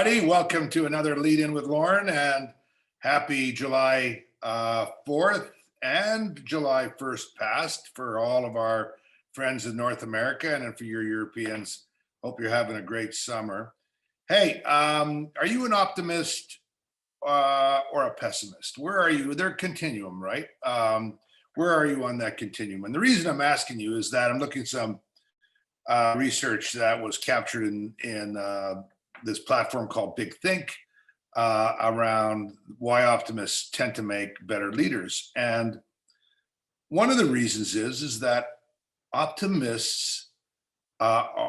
everybody. Welcome to another Lead In With Lorne, and happy July 4th and July 1st past for all of our friends in North America, and for your Europeans. Hope you're having a great summer. Hey, are you an optimist or a pessimist? Where are you? They're a continuum, right? Where are you on that continuum? And the reason I'm asking you is that I'm looking at some research that was captured in this platform called Big Think around why optimists tend to make better leaders. And one of the reasons is that optimists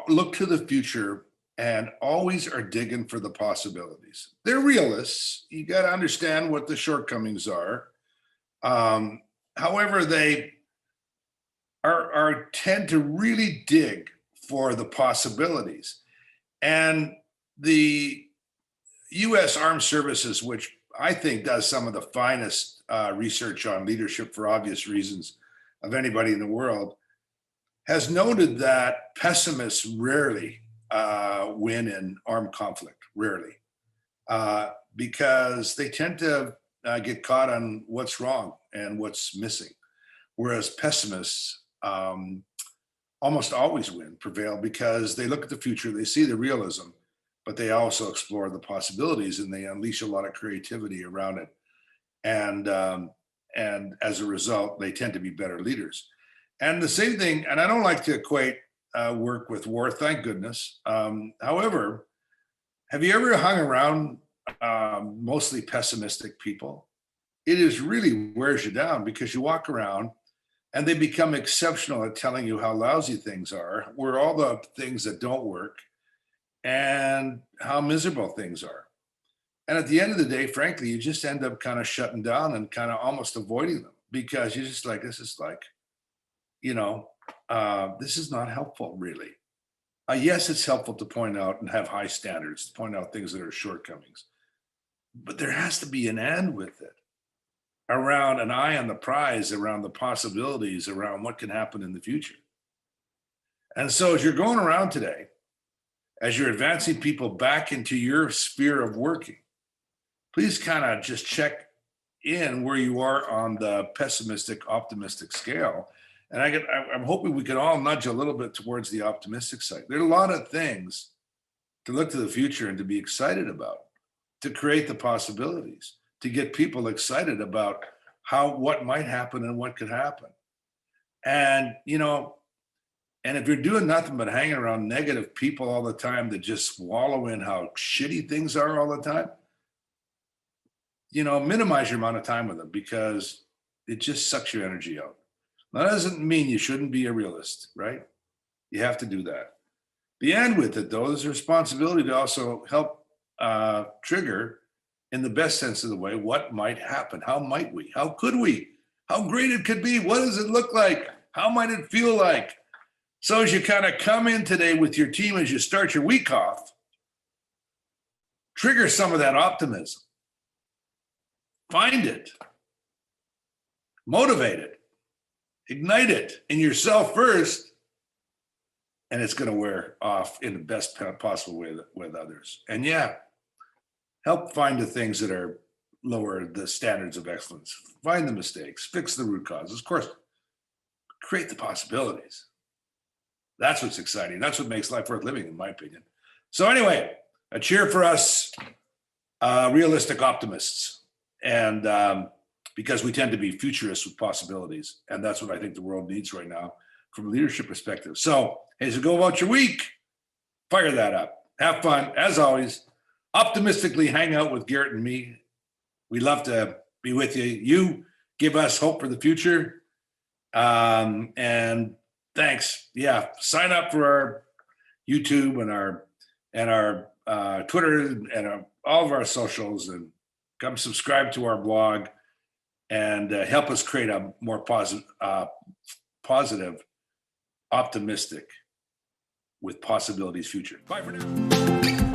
look to the future and always are digging for the possibilities. They're realists. You got to understand what the shortcomings are. However, they are tend to really dig for the possibilities. And the U.S. Armed Services, which I think does some of the finest research on leadership for obvious reasons of anybody in the world, has noted that pessimists rarely win in armed conflict, rarely, because they tend to get caught on what's wrong and what's missing, whereas pessimists almost always prevail, because they look at the future, they see the realism, but they also explore the possibilities and they unleash a lot of creativity around it. And as a result, they tend to be better leaders. And the same thing, and I don't like to equate work with war, thank goodness. However, have you ever hung around mostly pessimistic people? It is really wears you down, because you walk around and they become exceptional at telling you how lousy things are, where all the things that don't work, and how miserable things are. And at the end of the day, frankly, you just end up kind of shutting down and kind of almost avoiding them, because you're just like, this is like, this is not helpful, really. Yes, it's helpful to point out and have high standards, to point out things that are shortcomings, but there has to be an end with it, around an eye on the prize, around the possibilities, around what can happen in the future. And so as you're going around today, as you're advancing people back into your sphere of working, please kind of just check in where you are on the pessimistic, optimistic scale. And I'm hoping we can all nudge a little bit towards the optimistic side. There are a lot of things to look to the future and to be excited about, to create the possibilities, to get people excited about what might happen and what could happen. And, and if you're doing nothing but hanging around negative people all the time that just wallow in how shitty things are all the time, minimize your amount of time with them, because it just sucks your energy out. That doesn't mean you shouldn't be a realist, right? You have to do that. The end with it, though, is a responsibility to also help trigger, in the best sense of the way, what might happen. How might we? How could we? How great it could be? What does it look like? How might it feel like? So as you kind of come in today with your team, as you start your week off, trigger some of that optimism. Find it. Motivate it. Ignite it in yourself first, and it's going to wear off in the best possible way with others. And yeah, help find the things that are lower the standards of excellence. Find the mistakes, fix the root causes. Of course, create the possibilities. That's what's exciting. That's what makes life worth living, in my opinion. So anyway, a cheer for us realistic optimists. And because we tend to be futurists with possibilities. And that's what I think the world needs right now from a leadership perspective. So as you go about your week, fire that up. Have fun. As always, optimistically hang out with Garrett and me. We love to be with you. You give us hope for the future. And thanks. Yeah, sign up for our YouTube and our Twitter and all of our socials, and come subscribe to our blog, and help us create a more positive, optimistic, with possibilities future. Bye for now.